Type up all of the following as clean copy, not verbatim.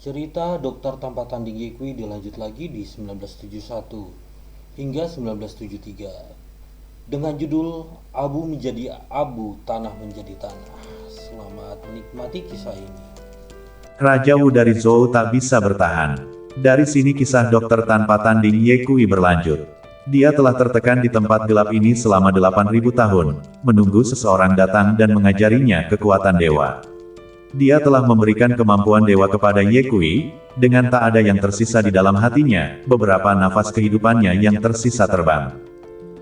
Cerita Dokter Tanpa Tanding Yekui dilanjut lagi di 1971 hingga 1973 dengan judul Abu Menjadi Abu, Tanah Menjadi Tanah. Selamat menikmati kisah ini. Raja Wu dari Zhou tak bisa bertahan. Dari sini kisah dokter tanpa tanding Yekui berlanjut. Dia telah tertekan di tempat gelap ini selama 8.000 tahun, menunggu seseorang datang dan mengajarinya kekuatan dewa. Dia telah memberikan kemampuan dewa kepada Yekui, dengan tak ada yang tersisa di dalam hatinya, beberapa nafas kehidupannya yang tersisa terbang.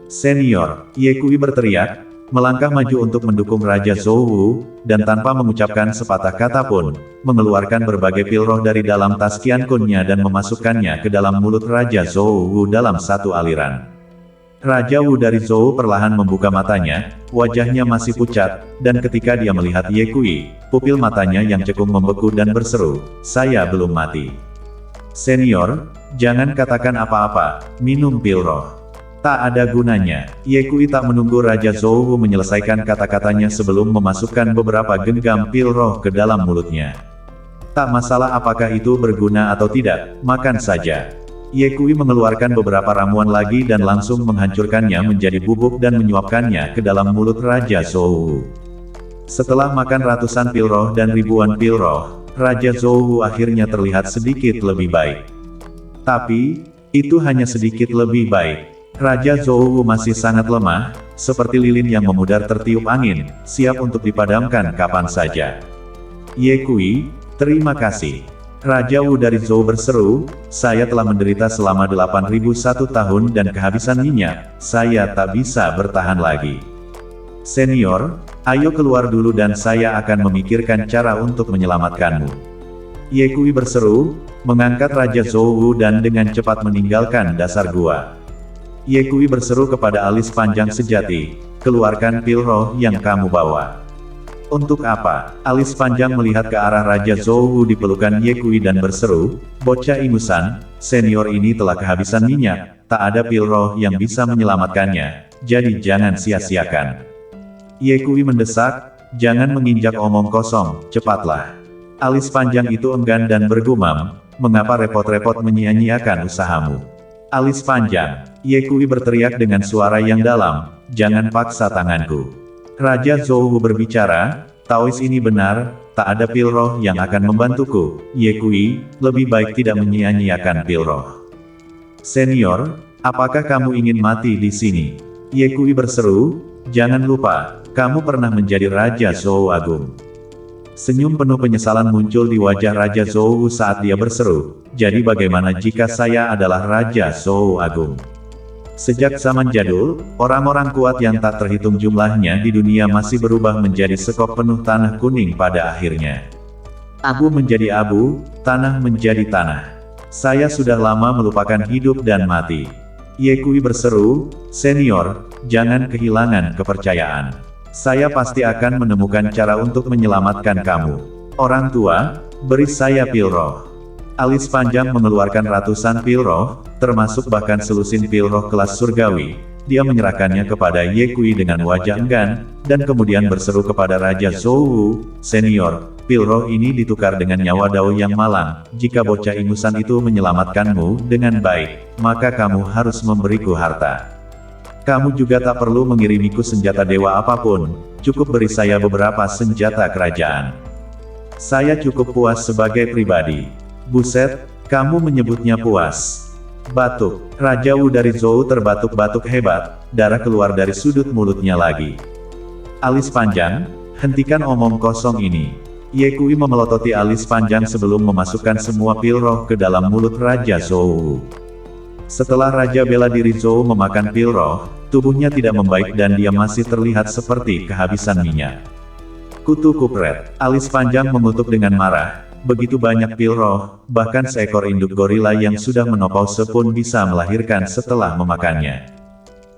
Senior, Yekui berteriak, melangkah maju untuk mendukung Raja Zhou Wu, dan tanpa mengucapkan sepatah kata pun, mengeluarkan berbagai pil roh dari dalam tas Qiankunnya dan memasukkannya ke dalam mulut Raja Zhou Wu dalam satu aliran. Raja Wu dari Zhou perlahan membuka matanya, wajahnya masih pucat, dan ketika dia melihat Yekui, pupil matanya yang cekung membeku dan berseru, "Saya belum mati." Senior, jangan katakan apa-apa, minum pil roh. Tak ada gunanya. Yekui tak menunggu Raja Zhou Wu menyelesaikan kata-katanya sebelum memasukkan beberapa genggam pil roh ke dalam mulutnya. Tak masalah apakah itu berguna atau tidak, makan saja. Yekui mengeluarkan beberapa ramuan lagi dan langsung menghancurkannya menjadi bubuk dan menyuapkannya ke dalam mulut Raja Zhou Wu. Setelah makan ratusan pil roh dan ribuan pil roh, Raja Zhou Wu akhirnya terlihat sedikit lebih baik. Tapi, itu hanya sedikit lebih baik. Raja Zhou Wu masih sangat lemah, seperti lilin yang memudar tertiup angin, siap untuk dipadamkan kapan saja. Yekui, terima kasih. Raja Wu dari Zhou berseru, saya telah menderita selama 8.001 tahun dan kehabisan minyak, saya tak bisa bertahan lagi. Senior, ayo keluar dulu dan saya akan memikirkan cara untuk menyelamatkanmu. Yekui berseru, mengangkat Raja Zhou Wu dan dengan cepat meninggalkan dasar gua. Yekui berseru kepada alis panjang sejati, keluarkan pil roh yang kamu bawa. Untuk apa? Alis panjang melihat ke arah Raja Zhou Wu di pelukan Yekui dan berseru, bocah ingusan, senior ini telah kehabisan minyak, tak ada pil roh yang bisa menyelamatkannya, jadi jangan sia-siakan. Yekui mendesak, jangan menginjak omong kosong, cepatlah. Alis panjang itu enggan dan bergumam, mengapa repot-repot menyia-nyiakan usahamu? Alis panjang, Yekui berteriak dengan suara yang dalam, jangan paksa tanganku. Raja Zhou Wu berbicara, Taois ini benar, tak ada pil roh yang akan membantuku, Yekui, lebih baik tidak menyia-nyiakan pil roh. Senior, apakah kamu ingin mati di sini? Yekui berseru, jangan lupa, kamu pernah menjadi Raja Zhou Agung. Senyum penuh penyesalan muncul di wajah Raja Zhou Wu saat dia berseru, jadi bagaimana jika saya adalah Raja Zhou Agung? Sejak zaman jadul, orang-orang kuat yang tak terhitung jumlahnya di dunia masih berubah menjadi sekop penuh tanah kuning pada akhirnya. Abu menjadi abu, tanah menjadi tanah. Saya sudah lama melupakan hidup dan mati. Yekui berseru, senior, jangan kehilangan kepercayaan. Saya pasti akan menemukan cara untuk menyelamatkan kamu. Orang tua, beri saya pil roh. Alis panjang mengeluarkan ratusan pil roh, termasuk bahkan selusin pil roh kelas surgawi. Dia menyerahkannya kepada Yekui dengan wajah enggan, dan kemudian berseru kepada Raja Zhou Wu, senior, pil roh ini ditukar dengan nyawa Dao yang malang. Jika bocah ingusan itu menyelamatkanmu dengan baik, maka kamu harus memberiku harta. Kamu juga tak perlu mengirimiku senjata dewa apapun, cukup beri saya beberapa senjata kerajaan. Saya cukup puas sebagai pribadi. Buset, kamu menyebutnya puas. Batuk. Raja Wu dari Zhou terbatuk-batuk hebat, darah keluar dari sudut mulutnya lagi. Alis panjang, hentikan omong kosong ini. Yekui memelototi alis panjang sebelum memasukkan semua pil roh ke dalam mulut Raja Zhou Wu. Setelah Raja bela diri Zhou memakan pil roh, tubuhnya tidak membaik dan dia masih terlihat seperti kehabisan minyak. Kutu kupret. Alis panjang mengutuk dengan marah. Begitu banyak pil roh, bahkan seekor induk gorila yang sudah menopause pun bisa melahirkan setelah memakannya.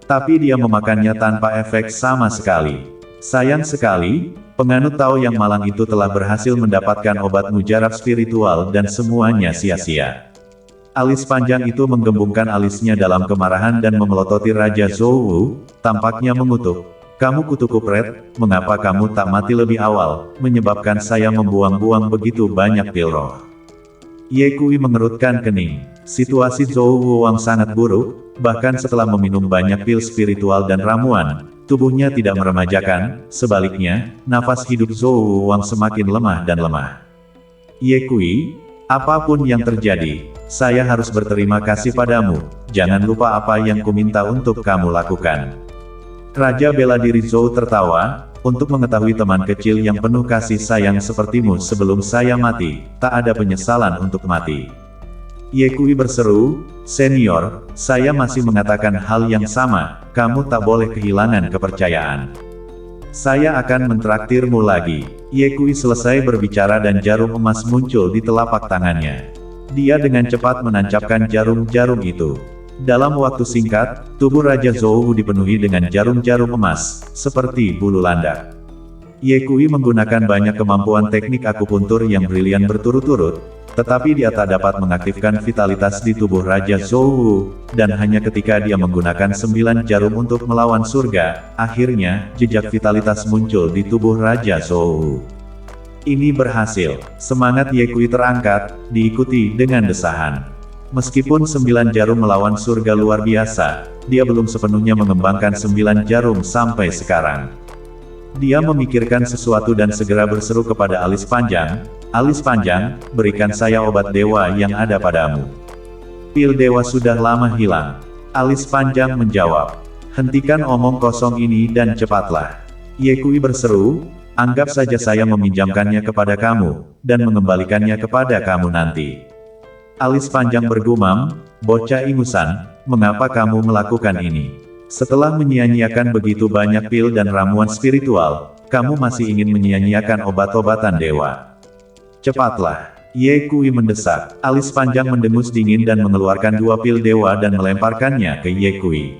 Tapi dia memakannya tanpa efek sama sekali. Sayang sekali, penganut Tao yang malang itu telah berhasil mendapatkan obat mujarab spiritual dan semuanya sia-sia. Alis panjang itu menggembungkan alisnya dalam kemarahan dan memelototi Raja Zhou Wu, tampaknya mengutuk. Kamu kutu kupret, mengapa kamu tak mati lebih awal, menyebabkan saya membuang-buang begitu banyak pil roh. Ye Kui mengerutkan kening. Situasi Zhou Wuwang sangat buruk, bahkan setelah meminum banyak pil spiritual dan ramuan, tubuhnya tidak meremajakan, sebaliknya, nafas hidup Zhou Wuwang semakin lemah dan lemah. Ye Kui, apapun yang terjadi, saya harus berterima kasih padamu, jangan lupa apa yang kuminta untuk kamu lakukan. Raja bela diri Zhou tertawa, untuk mengetahui teman kecil yang penuh kasih sayang sepertimu sebelum saya mati, tak ada penyesalan untuk mati. Ye Kui berseru, senior, saya masih mengatakan hal yang sama, kamu tak boleh kehilangan kepercayaan. Saya akan mentraktirmu lagi. Ye Kui selesai berbicara dan jarum emas muncul di telapak tangannya. Dia dengan cepat menancapkan jarum-jarum itu. Dalam waktu singkat, tubuh Raja Zhou dipenuhi dengan jarum-jarum emas, seperti bulu landak. Ye Kui menggunakan banyak kemampuan teknik akupuntur yang brilian berturut-turut, tetapi dia tak dapat mengaktifkan vitalitas di tubuh Raja Zhou, dan hanya ketika dia menggunakan 9 jarum untuk melawan surga, akhirnya, jejak vitalitas muncul di tubuh Raja Zhou. Ini berhasil. Semangat Ye Kui terangkat, diikuti dengan desahan. Meskipun 9 jarum melawan surga luar biasa, dia belum sepenuhnya mengembangkan 9 jarum sampai sekarang. Dia memikirkan sesuatu dan segera berseru kepada alis panjang, "Alis panjang, berikan saya obat dewa yang ada padamu." Pil dewa sudah lama hilang. Alis panjang menjawab, "Hentikan omong kosong ini dan cepatlah." Ye Kui berseru, "Anggap saja saya meminjamkannya kepada kamu, dan mengembalikannya kepada kamu nanti." Alis panjang bergumam, "Bocah ingusan, mengapa kamu melakukan ini? Setelah menyia-nyiakan begitu banyak pil dan ramuan spiritual, kamu masih ingin menyia-nyiakan obat-obatan dewa. Cepatlah." Ye Kui mendesak. Alis panjang mendengus dingin dan mengeluarkan 2 pil dewa dan melemparkannya ke Ye Kui.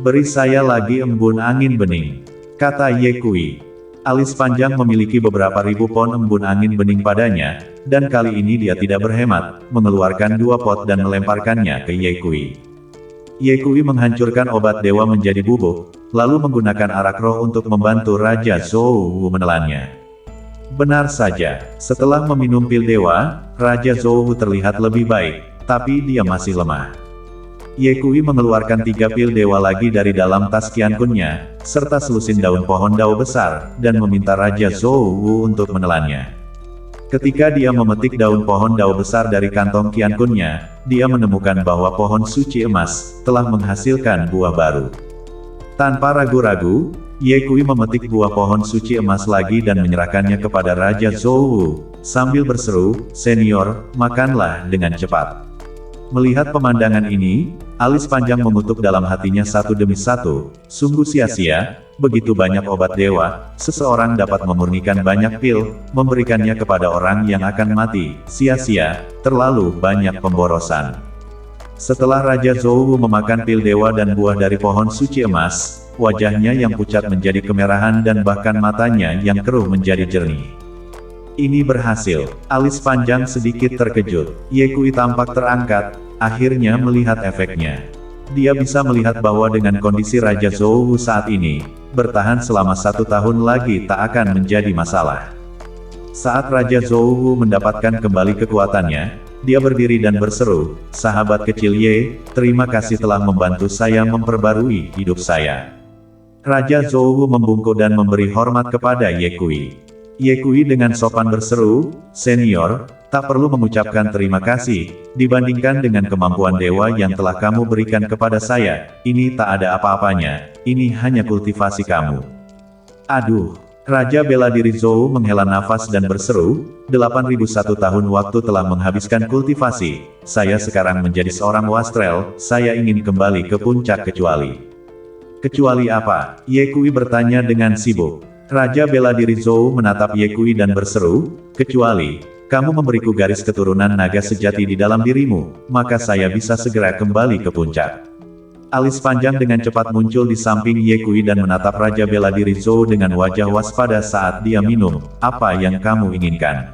"Beri saya lagi embun angin bening," kata Ye Kui. Alis panjang memiliki beberapa ribu pon embun angin bening padanya, dan kali ini dia tidak berhemat, mengeluarkan 2 pot dan melemparkannya ke Ye Kui. Ye Kui menghancurkan obat dewa menjadi bubuk, lalu menggunakan arak roh untuk membantu Raja Zhou menelannya. Benar saja, setelah meminum pil dewa, Raja Zhou terlihat lebih baik, tapi dia masih lemah. Ye Kui mengeluarkan 3 pil dewa lagi dari dalam tas Qiankunnya, serta selusin daun pohon dao besar, dan meminta Raja Zhou untuk menelannya. Ketika dia memetik daun pohon dao besar dari kantong Qiankunnya, dia menemukan bahwa pohon suci emas telah menghasilkan buah baru. Tanpa ragu-ragu, Ye Kui memetik buah pohon suci emas lagi dan menyerahkannya kepada Raja Zhou, sambil berseru, "Senior, makanlah dengan cepat." Melihat pemandangan ini, alis panjang mengutuk dalam hatinya satu demi satu, sungguh sia-sia, begitu banyak obat dewa, seseorang dapat memurnikan banyak pil, memberikannya kepada orang yang akan mati, sia-sia, terlalu banyak pemborosan. Setelah Raja Zhou memakan pil dewa dan buah dari pohon suci emas, wajahnya yang pucat menjadi kemerahan dan bahkan matanya yang keruh menjadi jernih. Ini berhasil. Alis panjang sedikit terkejut. Ye Kui tampak terangkat, akhirnya melihat efeknya. Dia bisa melihat bahwa dengan kondisi Raja Zhou saat ini, bertahan selama 1 tahun lagi tak akan menjadi masalah. Saat Raja Zhou mendapatkan kembali kekuatannya, dia berdiri dan berseru, "Sahabat kecil Ye, terima kasih telah membantu saya memperbarui hidup saya." Raja Zhou membungkuk dan memberi hormat kepada Ye Kui. Ye Kui dengan sopan berseru, "Senior, tak perlu mengucapkan terima kasih, dibandingkan dengan kemampuan dewa yang telah kamu berikan kepada saya, ini tak ada apa-apanya, ini hanya kultivasi kamu." Aduh. Raja bela diri Zhou menghela nafas dan berseru, 8.001 tahun waktu telah menghabiskan kultivasi, saya sekarang menjadi seorang wastrel, saya ingin kembali ke puncak kecuali. Kecuali apa? Ye Kui bertanya dengan sibuk. Raja bela diri Zhou menatap Ye Kui dan berseru, "Kecuali, kamu memberiku garis keturunan naga sejati di dalam dirimu, maka saya bisa segera kembali ke puncak." Alis panjang dengan cepat muncul di samping Ye Kui dan menatap Raja bela diri Zhou dengan wajah waspada saat dia minum, "Apa yang kamu inginkan?"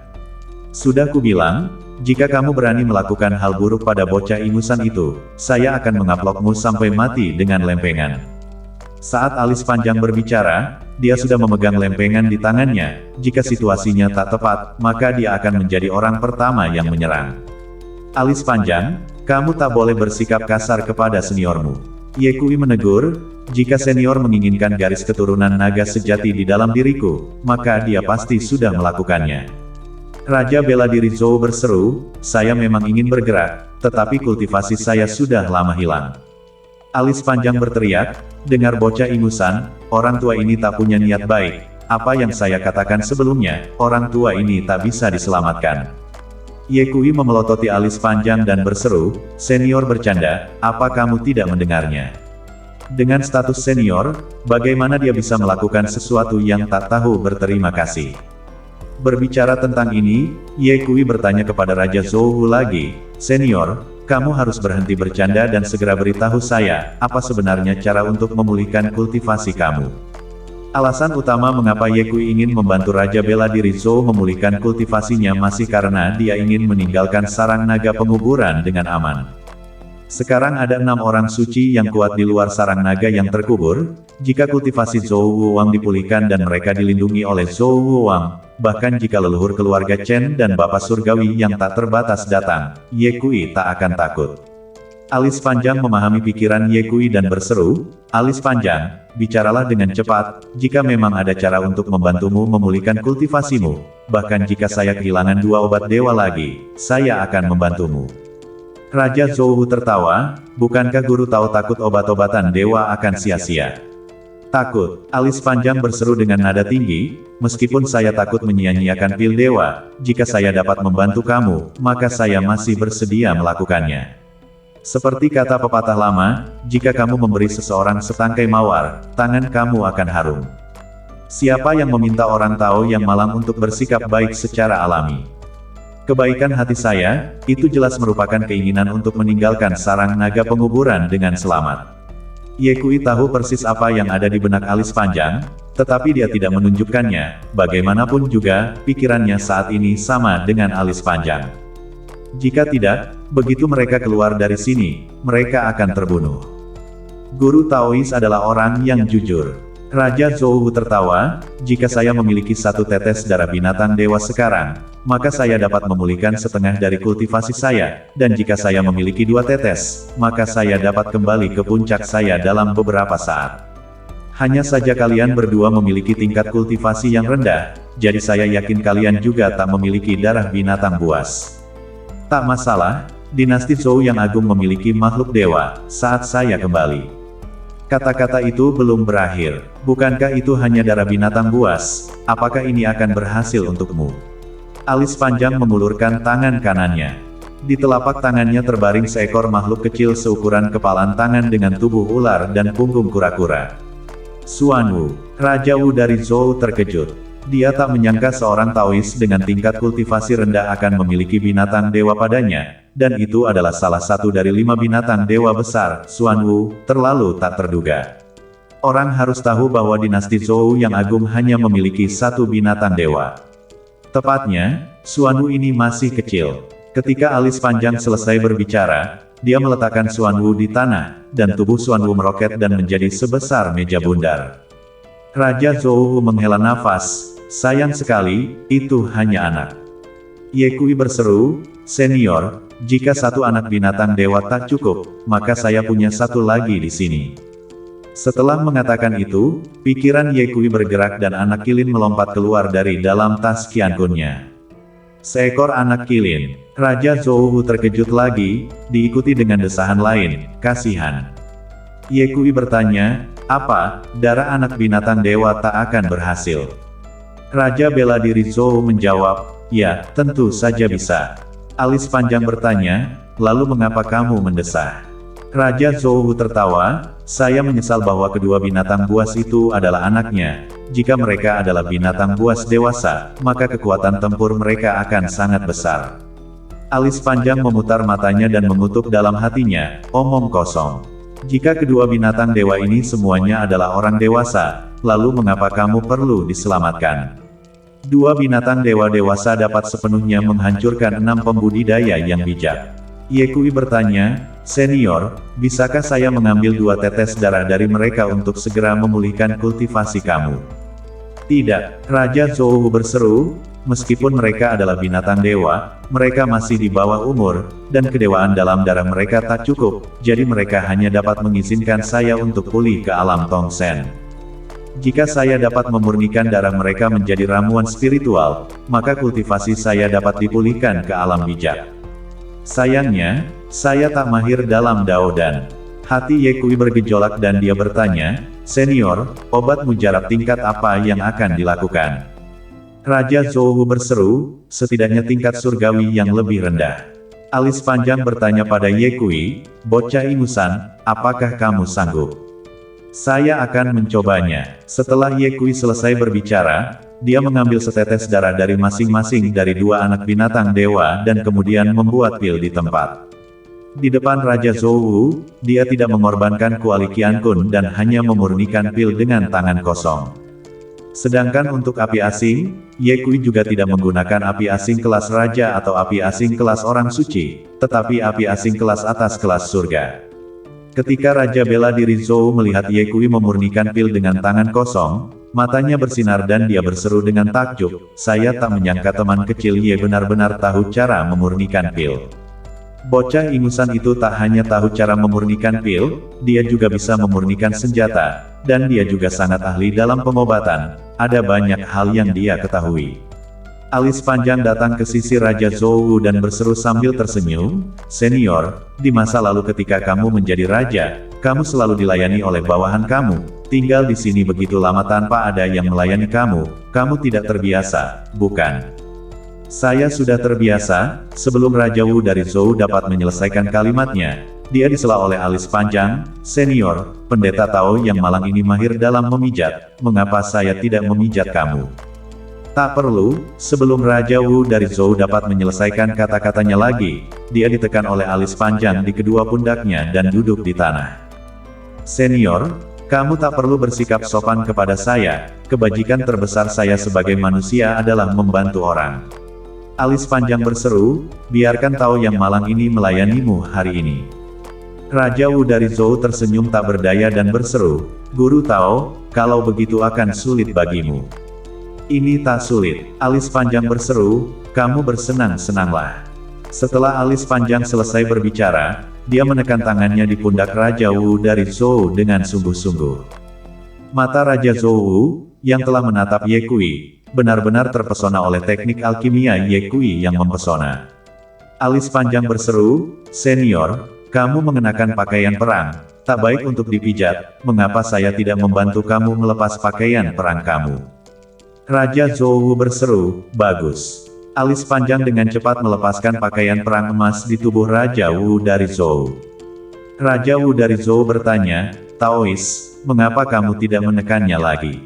"Sudah kubilang, jika kamu berani melakukan hal buruk pada bocah ingusan itu, saya akan mengaplokmu sampai mati dengan lempengan." Saat alis panjang berbicara, dia sudah memegang lempengan di tangannya. Jika situasinya tak tepat, maka dia akan menjadi orang pertama yang menyerang. Alis panjang, kamu tak boleh bersikap kasar kepada seniormu. Ye Kui menegur, jika senior menginginkan garis keturunan naga sejati di dalam diriku, maka dia pasti sudah melakukannya. Raja bela diri Zhou berseru, saya memang ingin bergerak, tetapi kultivasi saya sudah lama hilang. Alis panjang berteriak, dengar bocah ingusan, orang tua ini tak punya niat baik. Apa yang saya katakan sebelumnya, orang tua ini tak bisa diselamatkan. Ye Kui memelototi alis panjang dan berseru, senior bercanda, apa kamu tidak mendengarnya? Dengan status senior, bagaimana dia bisa melakukan sesuatu yang tak tahu berterima kasih? Berbicara tentang ini, Ye Kui bertanya kepada Raja Zhou lagi, senior, kamu harus berhenti bercanda dan segera beritahu saya, apa sebenarnya cara untuk memulihkan kultivasi kamu. Alasan utama mengapa Ye Kui ingin membantu Raja bela diri Zhou memulihkan kultivasinya masih karena dia ingin meninggalkan sarang naga penguburan dengan aman. Sekarang ada 6 orang suci yang kuat di luar sarang naga yang terkubur. Jika kultivasi Zhou Wuwang dipulihkan dan mereka dilindungi oleh Zhou Wuwang, bahkan jika leluhur keluarga Chen dan Bapak Surgawi yang tak terbatas datang, Ye Kui tak akan takut. Alis panjang memahami pikiran Ye Kui dan berseru, alis panjang, bicaralah dengan cepat, jika memang ada cara untuk membantumu memulihkan kultivasimu, bahkan jika saya kehilangan 2 obat dewa lagi, saya akan membantumu. Raja Zhou tertawa, bukankah guru tahu takut obat-obatan dewa akan sia-sia? Takut, alis panjang berseru dengan nada tinggi, meskipun saya takut menyia-nyiakan pil dewa, jika saya dapat membantu kamu, maka saya masih bersedia melakukannya. Seperti kata pepatah lama, jika kamu memberi seseorang setangkai mawar, tangan kamu akan harum. Siapa yang meminta orang tahu yang malang untuk bersikap baik secara alami? Kebaikan hati saya, itu jelas merupakan keinginan untuk meninggalkan sarang naga penguburan dengan selamat. Ye Kui tahu persis apa yang ada di benak alis panjang, tetapi dia tidak menunjukkannya, bagaimanapun juga, pikirannya saat ini sama dengan alis panjang. Jika tidak, begitu mereka keluar dari sini, mereka akan terbunuh. Guru Taois adalah orang yang jujur. Raja Zhou tertawa, jika saya memiliki 1 tetes darah binatang dewa sekarang, maka saya dapat memulihkan setengah dari kultivasi saya, dan jika saya memiliki 2 tetes, maka saya dapat kembali ke puncak saya dalam beberapa saat. Hanya saja kalian berdua memiliki tingkat kultivasi yang rendah, jadi saya yakin kalian juga tak memiliki darah binatang buas. Tak masalah, dinasti Zhou yang agung memiliki makhluk dewa, saat saya kembali. Kata-kata itu belum berakhir. Bukankah itu hanya darah binatang buas? Apakah ini akan berhasil untukmu? Alis panjang mengulurkan tangan kanannya. Di telapak tangannya terbaring seekor makhluk kecil seukuran kepalan tangan dengan tubuh ular dan punggung kura-kura. Xuanwu, Raja Wu dari Zhou terkejut. Dia tak menyangka seorang Taois dengan tingkat kultivasi rendah akan memiliki binatang dewa padanya, dan itu adalah salah satu dari 5 binatang dewa besar. Xuanwu, terlalu tak terduga. Orang harus tahu bahwa dinasti Zhou yang agung hanya memiliki 1 binatang dewa. Tepatnya, Xuanwu ini masih kecil. Ketika alis panjang selesai berbicara, dia meletakkan Xuanwu di tanah, dan tubuh Xuanwu meroket dan menjadi sebesar meja bundar. Raja Zhou menghela nafas, sayang sekali, itu hanya anak. Ye Kui berseru, senior, jika 1 anak binatang dewa tak cukup, maka saya punya 1 lagi di sini. Setelah mengatakan itu, pikiran Ye Kui bergerak dan anak kilin melompat keluar dari dalam tas Qiankunnya. Seekor anak kilin. Raja Zhou terkejut lagi, diikuti dengan desahan lain, kasihan. Ye Kui bertanya, apa, darah anak binatang dewa tak akan berhasil? Raja bela diri Zhou menjawab, ya, tentu saja bisa. Alis panjang bertanya, lalu mengapa kamu mendesah? Raja Zhou tertawa, saya menyesal bahwa kedua binatang buas itu adalah anaknya. Jika mereka adalah binatang buas dewasa, maka kekuatan tempur mereka akan sangat besar. Alis panjang memutar matanya dan mengutuk dalam hatinya, omong kosong. Jika kedua binatang dewa ini semuanya adalah orang dewasa, lalu mengapa kamu perlu diselamatkan? 2 binatang dewa dewasa dapat sepenuhnya menghancurkan 6 pembudidaya yang bijak. Ye Kui bertanya, senior, bisakah saya mengambil 2 tetes darah dari mereka untuk segera memulihkan kultivasi kamu? Tidak, Raja Zhou berseru, meskipun mereka adalah binatang dewa, mereka masih di bawah umur, dan kedewaan dalam darah mereka tak cukup, jadi mereka hanya dapat mengizinkan saya untuk pulih ke alam Tongsen. Jika saya dapat memurnikan darah mereka menjadi ramuan spiritual, maka kultivasi saya dapat dipulihkan ke alam bijak. Sayangnya, saya tak mahir dalam Dao Dan. Hati Ye Kui bergejolak dan dia bertanya, "Senior, obat mujarab tingkat apa yang akan dilakukan?" Raja Zhou berseru, "Setidaknya tingkat surgawi yang lebih rendah." Alis panjang bertanya pada Ye Kui, "Bocah ingusan, apakah kamu sanggup?" "Saya akan mencobanya." Setelah Ye Kui selesai berbicara, dia mengambil setetes darah dari masing-masing dari dua anak binatang dewa dan kemudian membuat pil di tempat. Di depan Raja Zhou, dia tidak mengorbankan Kuali Qian Kun dan hanya memurnikan pil dengan tangan kosong. Sedangkan untuk api asing, Ye Kui juga tidak menggunakan api asing kelas raja atau api asing kelas orang suci, tetapi api asing kelas atas kelas surga. Ketika Raja Bela Diri Zhou melihat Ye Kui memurnikan pil dengan tangan kosong, matanya bersinar dan dia berseru dengan takjub, "Saya tak menyangka teman kecil Ye benar-benar tahu cara memurnikan pil." Bocah ingusan itu tak hanya tahu cara memurnikan pil, dia juga bisa memurnikan senjata, dan dia juga sangat ahli dalam pengobatan. Ada banyak hal yang dia ketahui. Alis panjang datang ke sisi Raja Zhou dan berseru sambil tersenyum, "Senior, di masa lalu ketika kamu menjadi raja, kamu selalu dilayani oleh bawahan kamu, tinggal di sini begitu lama tanpa ada yang melayani kamu tidak terbiasa, bukan?" "Saya sudah terbiasa." Sebelum Raja Wu dari Zhou dapat menyelesaikan kalimatnya, dia disela oleh alis panjang, "Senior, pendeta Tao yang malang ini mahir dalam memijat, mengapa saya tidak memijat kamu?" "Tak perlu." Sebelum Raja Wu dari Zhou dapat menyelesaikan kata-katanya lagi, dia ditekan oleh alis panjang di kedua pundaknya dan duduk di tanah. "Senior, kamu tak perlu bersikap sopan kepada saya, kebajikan terbesar saya sebagai manusia adalah membantu orang." Alis panjang berseru, "Biarkan Tao yang malang ini melayanimu hari ini." Raja Wu dari Zhou tersenyum tak berdaya dan berseru, "Guru Tao, kalau begitu akan sulit bagimu." "Ini tak sulit." Alis panjang berseru, "Kamu bersenang-senanglah." Setelah alis panjang selesai berbicara, dia menekan tangannya di pundak Raja Wu dari Zhou dengan sungguh-sungguh. Mata Raja Zhou, yang telah menatap Ye Kui, benar-benar terpesona oleh teknik alkimia Ye Kui yang mempesona. Alis panjang berseru, "Senior, kamu mengenakan pakaian perang, tak baik untuk dipijat, mengapa saya tidak membantu kamu melepas pakaian perang kamu?" Raja Zhou berseru, "Bagus." Alis panjang dengan cepat melepaskan pakaian perang emas di tubuh Raja Wu dari Zhou. Raja Wu dari Zhou bertanya, "Taois, mengapa kamu tidak menekannya lagi?"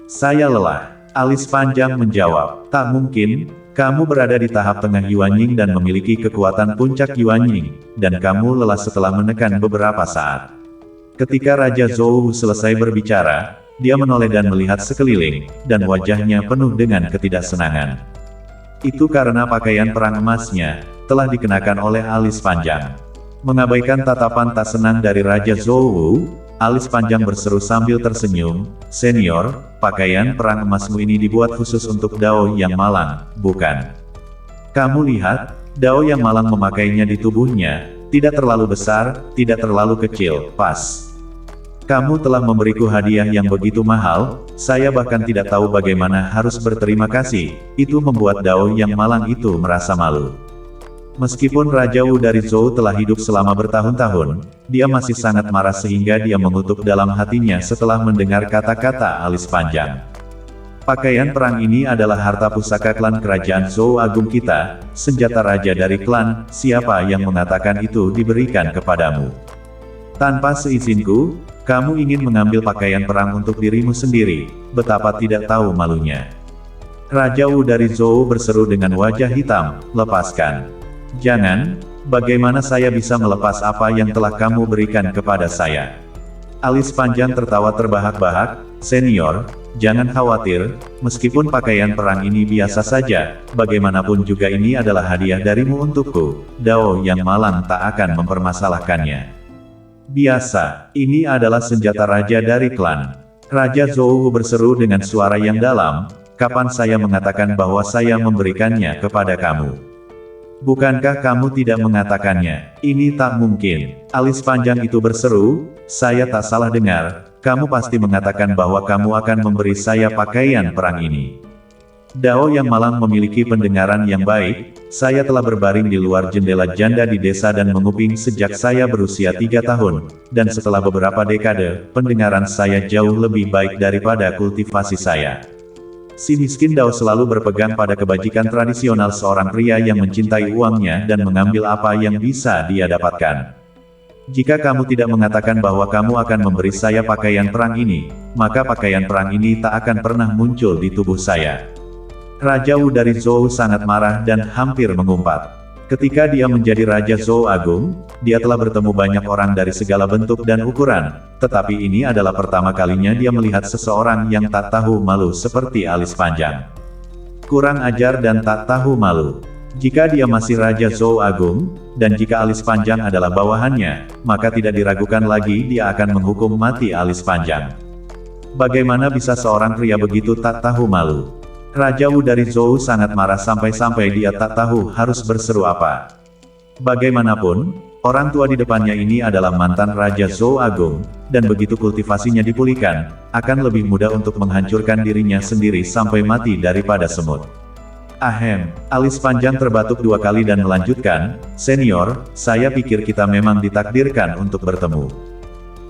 "Saya lelah." Alis panjang menjawab, "Tak mungkin, kamu berada di tahap tengah Yuanying dan memiliki kekuatan puncak Yuanying, dan kamu lelah setelah menekan beberapa saat." Ketika Raja Zhou selesai berbicara, dia menoleh dan melihat sekeliling, dan wajahnya penuh dengan ketidaksenangan. Itu karena pakaian perang emasnya telah dikenakan oleh alis panjang. Mengabaikan tatapan tak senang dari Raja Zhou, alis panjang berseru sambil tersenyum, "Senior, pakaian perang emasmu ini dibuat khusus untuk Dao yang malang, bukan? Kamu lihat, Dao yang malang memakainya di tubuhnya, tidak terlalu besar, tidak terlalu kecil, pas. Kamu telah memberiku hadiah yang begitu mahal, saya bahkan tidak tahu bagaimana harus berterima kasih." Itu membuat Dao yang malang itu merasa malu. Meskipun Raja Wu dari Zhou telah hidup selama bertahun-tahun, dia masih sangat marah sehingga dia mengutuk dalam hatinya setelah mendengar kata-kata alis panjang. "Pakaian perang ini adalah harta pusaka klan kerajaan Zhou Agung kita, senjata raja dari klan, siapa yang mengatakan itu diberikan kepadamu? Tanpa seizinku, kamu ingin mengambil pakaian perang untuk dirimu sendiri, betapa tidak tahu malunya." Raja Wu dari Zhou berseru dengan wajah hitam, "Lepaskan." "Jangan, bagaimana saya bisa melepas apa yang telah kamu berikan kepada saya?" Alis panjang tertawa terbahak-bahak, "Senior, jangan khawatir, meskipun pakaian perang ini biasa saja, bagaimanapun juga ini adalah hadiah darimu untukku, Dao yang malang tak akan mempermasalahkannya." "Biasa, ini adalah senjata raja dari klan." Raja Zhou berseru dengan suara yang dalam, kapan saya mengatakan bahwa saya memberikannya kepada kamu? Bukankah kamu tidak mengatakannya? Ini tak mungkin. Alis panjang itu berseru, saya tak salah dengar, kamu pasti mengatakan bahwa kamu akan memberi saya pakaian perang ini. Dao yang malang memiliki pendengaran yang baik, saya telah berbaring di luar jendela janda di desa dan menguping sejak saya berusia 3 tahun, dan setelah beberapa dekade, pendengaran saya jauh lebih baik daripada kultivasi saya. Si miskin Dao selalu berpegang pada kebajikan tradisional seorang pria yang mencintai uangnya dan mengambil apa yang bisa dia dapatkan. Jika kamu tidak mengatakan bahwa kamu akan memberi saya pakaian perang ini, maka pakaian perang ini tak akan pernah muncul di tubuh saya. Raja Wu dari Zhou sangat marah dan hampir mengumpat. Ketika dia menjadi Raja Zhou Agung, dia telah bertemu banyak orang dari segala bentuk dan ukuran, tetapi ini adalah pertama kalinya dia melihat seseorang yang tak tahu malu seperti Alis Panjang. Kurang ajar dan tak tahu malu. Jika dia masih Raja Zhou Agung, dan jika Alis Panjang adalah bawahannya, maka tidak diragukan lagi dia akan menghukum mati Alis Panjang. Bagaimana bisa seorang pria begitu tak tahu malu? Raja Wu dari Zhou sangat marah sampai-sampai dia tak tahu harus berseru apa. Bagaimanapun, orang tua di depannya ini adalah mantan Raja Zhou Agung, dan begitu kultivasinya dipulihkan, akan lebih mudah untuk menghancurkan dirinya sendiri sampai mati daripada semut. Ahem, Alis Panjang terbatuk 2 kali dan melanjutkan, senior, saya pikir kita memang ditakdirkan untuk bertemu.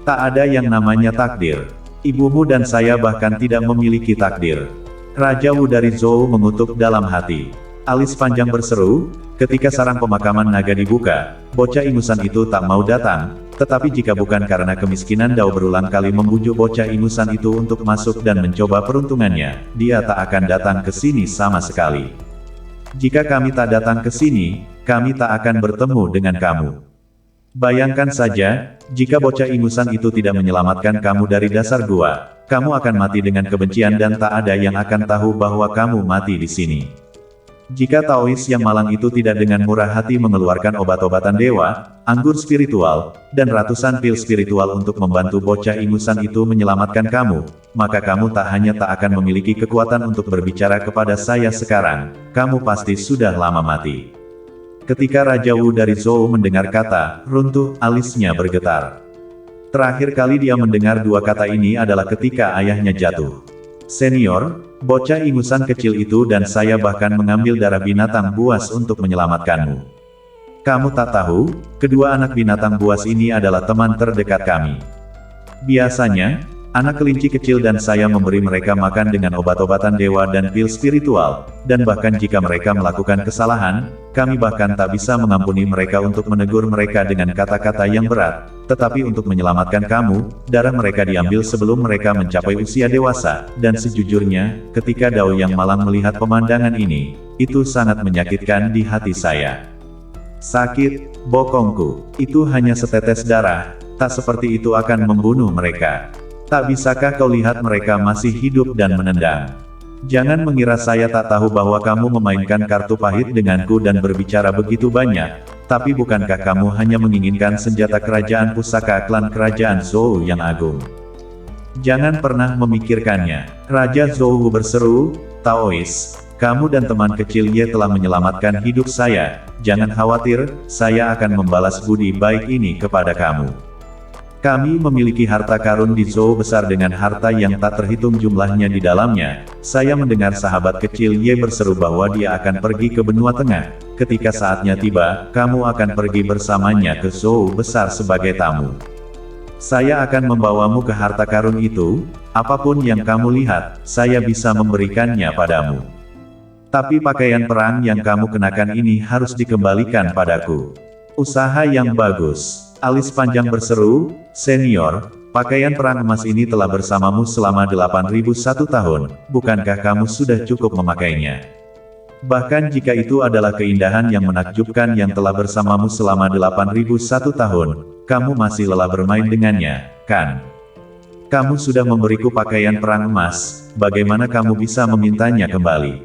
Tak ada yang namanya takdir. Ibumu dan saya bahkan tidak memiliki takdir. Raja Wu dari Zhou mengutuk dalam hati. Alis Panjang berseru, ketika sarang pemakaman naga dibuka, bocah ingusan itu tak mau datang, tetapi jika bukan karena kemiskinan Dao berulang kali membujuk bocah ingusan itu untuk masuk dan mencoba peruntungannya, dia tak akan datang ke sini sama sekali. Jika kami tak datang ke sini, kami tak akan bertemu dengan kamu. Bayangkan saja, jika bocah ingusan itu tidak menyelamatkan kamu dari dasar gua, kamu akan mati dengan kebencian dan tak ada yang akan tahu bahwa kamu mati di sini. Jika Taois yang malang itu tidak dengan murah hati mengeluarkan obat-obatan dewa, anggur spiritual, dan ratusan pil spiritual untuk membantu bocah ingusan itu menyelamatkan kamu, maka kamu tak hanya tak akan memiliki kekuatan untuk berbicara kepada saya sekarang, kamu pasti sudah lama mati. Ketika Raja Wu dari Zhou mendengar kata runtuh, alisnya bergetar. Terakhir kali dia mendengar 2 kata ini adalah ketika ayahnya jatuh. Senior, bocah ingusan kecil itu dan saya bahkan mengambil darah binatang buas untuk menyelamatkanmu. Kamu tak tahu, kedua anak binatang buas ini adalah teman terdekat kami. Biasanya, anak kelinci kecil dan saya memberi mereka makan dengan obat-obatan dewa dan pil spiritual, dan bahkan jika mereka melakukan kesalahan, kami bahkan tak bisa mengampuni mereka untuk menegur mereka dengan kata-kata yang berat, tetapi untuk menyelamatkan kamu, darah mereka diambil sebelum mereka mencapai usia dewasa, dan sejujurnya, ketika Dao yang malang melihat pemandangan ini, itu sangat menyakitkan di hati saya. Sakit, bokongku, itu hanya setetes darah, tak seperti itu akan membunuh mereka. Tak bisakah kau lihat mereka masih hidup dan menendang? Jangan mengira saya tak tahu bahwa kamu memainkan kartu pahit denganku dan berbicara begitu banyak, tapi bukankah kamu hanya menginginkan senjata kerajaan pusaka klan kerajaan Zhou yang agung? Jangan pernah memikirkannya. Raja Zhou berseru, Taois, kamu dan teman kecil Ye telah menyelamatkan hidup saya, jangan khawatir, saya akan membalas budi baik ini kepada kamu. Kami memiliki harta karun di Zhou besar dengan harta yang tak terhitung jumlahnya di dalamnya. Saya mendengar sahabat kecil Ye berseru bahwa dia akan pergi ke benua tengah. Ketika saatnya tiba, kamu akan pergi bersamanya ke Zhou besar sebagai tamu. Saya akan membawamu ke harta karun itu, apapun yang kamu lihat, saya bisa memberikannya padamu. Tapi pakaian perang yang kamu kenakan ini harus dikembalikan padaku. Usaha yang bagus. Alis Panjang berseru, senior, pakaian perang emas ini telah bersamamu selama 8001 tahun, bukankah kamu sudah cukup memakainya? Bahkan jika itu adalah keindahan yang menakjubkan yang telah bersamamu selama 8001 tahun, kamu masih lelah bermain dengannya, kan? Kamu sudah memberiku pakaian perang emas, bagaimana kamu bisa memintanya kembali?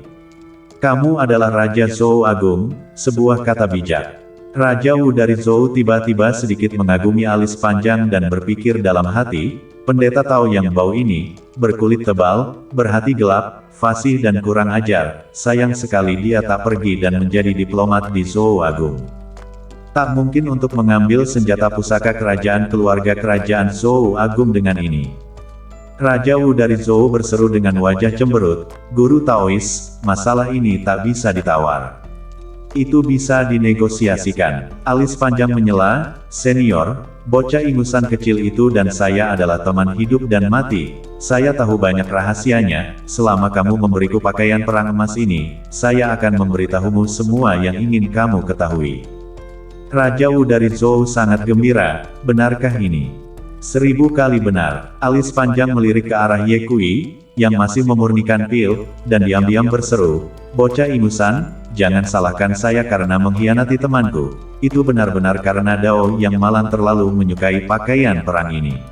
Kamu adalah Raja Zhou Agung, sebuah kata bijak. Raja Wu dari Zhou tiba-tiba sedikit mengagumi Alis Panjang dan berpikir dalam hati, pendeta Tao yang bau ini, berkulit tebal, berhati gelap, fasih dan kurang ajar. Sayang sekali dia tak pergi dan menjadi diplomat di Zhou Agung. Tak mungkin untuk mengambil senjata pusaka kerajaan keluarga kerajaan Zhou Agung dengan ini. Raja Wu dari Zhou berseru dengan wajah cemberut, "Guru Taois, masalah ini tak bisa ditawar. Itu bisa dinegosiasikan." Alis panjang menyela, "Senior, bocah ingusan kecil itu dan saya adalah teman hidup dan mati. Saya tahu banyak rahasianya. Selama kamu memberiku pakaian perang emas ini, saya akan memberitahumu semua yang ingin kamu ketahui." Raja Wu dari Zhou sangat gembira. "Benarkah ini?" "1000 kali benar." Alis panjang melirik ke arah Ye Kui, yang masih memurnikan pil, dan diam-diam berseru, "Bocah ingusan, jangan salahkan saya karena mengkhianati temanku. Itu benar-benar karena Dao yang malang terlalu menyukai pakaian perang ini."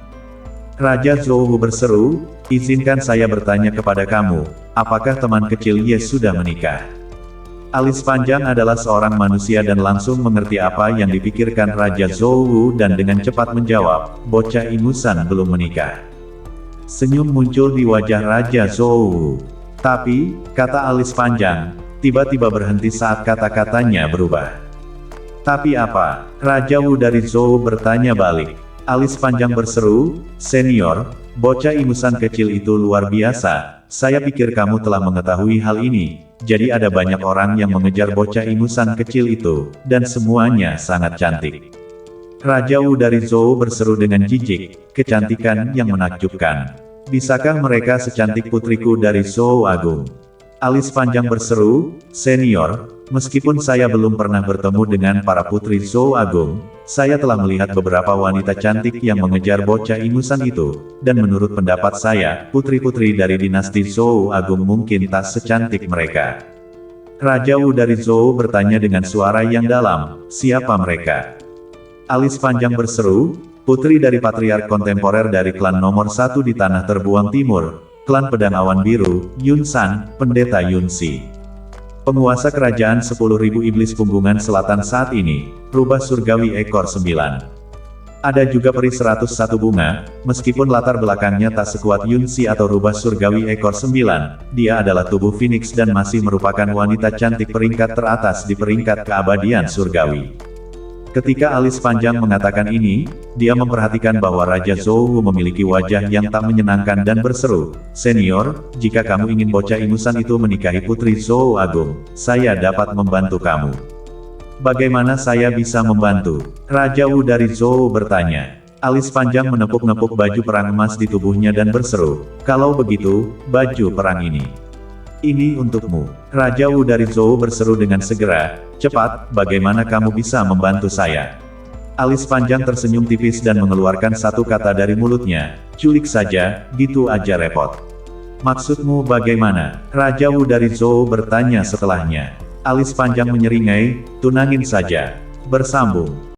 Raja Zhou berseru, "Izinkan saya bertanya kepada kamu, apakah teman kecil Ye sudah menikah?" Alis panjang adalah seorang manusia dan langsung mengerti apa yang dipikirkan Raja Zhou dan dengan cepat menjawab, "Bocah ingusan belum menikah." Senyum muncul di wajah Raja Zhou. Tapi, kata alis panjang, tiba-tiba berhenti saat kata-katanya berubah. "Tapi apa?" Raja Wu dari Zhou bertanya balik. Alis panjang berseru, "Senior, bocah ingusan kecil itu luar biasa. Saya pikir kamu telah mengetahui hal ini. Jadi ada banyak orang yang mengejar bocah ingusan kecil itu, dan semuanya sangat cantik." Raja Wu dari Zhou berseru dengan jijik, "Kecantikan yang menakjubkan. Bisakah mereka secantik putriku dari Zhou Agung?" Alis panjang berseru, "Senior, meskipun saya belum pernah bertemu dengan para putri Zhou Agung, saya telah melihat beberapa wanita cantik yang mengejar bocah ingusan itu, dan menurut pendapat saya, putri-putri dari dinasti Zhou Agung mungkin tak secantik mereka." Raja Wu dari Zhou bertanya dengan suara yang dalam, "Siapa mereka?" Alis panjang berseru, "Putri dari patriark kontemporer dari klan nomor 1 di Tanah Terbuang Timur, klan Pedang Awan Biru, Yun San, Pendeta Yun Si. Penguasa kerajaan 10.000 iblis punggungan selatan saat ini, rubah surgawi ekor 9. Ada juga peri 101 bunga, meskipun latar belakangnya tak sekuat Yun Si atau rubah surgawi ekor 9, dia adalah tubuh Phoenix dan masih merupakan wanita cantik peringkat teratas di peringkat keabadian surgawi." Ketika alis panjang mengatakan ini, dia memperhatikan bahwa Raja Zhou memiliki wajah yang tak menyenangkan dan berseru, "Senior, jika kamu ingin bocah ingusan itu menikahi putri Zhou Agung, saya dapat membantu kamu." "Bagaimana saya bisa membantu?" Raja Wu dari Zhou bertanya. Alis panjang menepuk-nepuk baju perang emas di tubuhnya dan berseru, "Kalau begitu, baju perang ini untukmu." Raja Wu dari Zhou berseru dengan segera, "Cepat, bagaimana kamu bisa membantu saya?" Alis panjang tersenyum tipis dan mengeluarkan satu kata dari mulutnya, "Culik saja, gitu aja repot." "Maksudmu bagaimana?" Raja Wu dari Zhou bertanya setelahnya. Alis panjang menyeringai, "Tunangin saja." Bersambung.